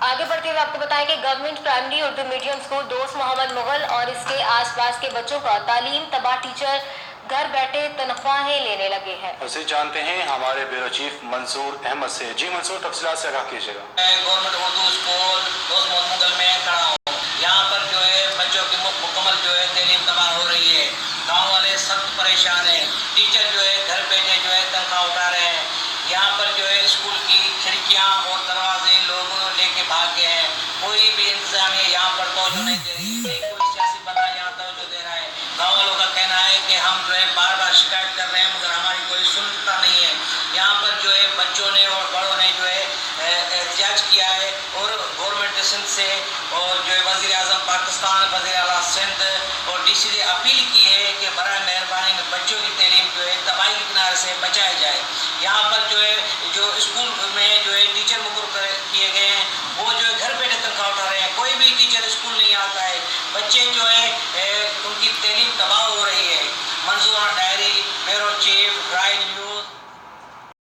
आगे बढ़ते हुए आपको बताएं कि government primary Urdu medium school दोस्त मोहम्मद मुगल और इसके आसपास के बच्चों का तालीम तबाह टीचर घर बैठे तनख्वाहें लेने लगे हैं। उसे जानते हैं हमारे ब्यूरो चीफ मंसूर अहमद से। जी मंसूर, तफसीलात से आगाह कीजिएगा। गवर्नमेंट उर्दू स्कूल दोस्त मोहम्मद मुगल में खड़ा हूँ। यहाँ पर जो है बच्चों की मुकम्मल जो है तालीम तबाह हो रही है। गाँव वाले सख्त परेशान हैं। टीचर जो है घर बैठे जो है तनख्वाह उठा रहे हैं। यहाँ पर जो है स्कूल की खिड़कियाँ और दरवाजे लोग लेके भाग गए हैं। कोई भी इंतजामिया यहाँ पर तवज्जो नहीं दे रही है। कोई सियासी बंदा यहाँ तवज्जो दे रहा है। गाँव वालों का कहना है कि हम जो है बार बार शिकायत कर रहे हैं मगर हमारी कोई सुनता नहीं है। यहाँ पर जो है बच्चों ने और बड़ों ने जो है एहतजाज किया है और गवर्नमेंट सिंध से और जो है वज़ीर आज़म पाकिस्तान, वज़ीर आला सिंध और DC से अपील की है कि बराए मेहरबानी बच्चों की तालीम जो है तबाही के किनारे से बचाया जाए। यहाँ पर जो है जो स्कूल में जो है टीचर मुकर्रर किए गए हैं वो जो है घर बैठे तनख्वाह उठा रहे हैं। कोई भी टीचर स्कूल नहीं आता है। बच्चे जो है उनकी तालीम तबाह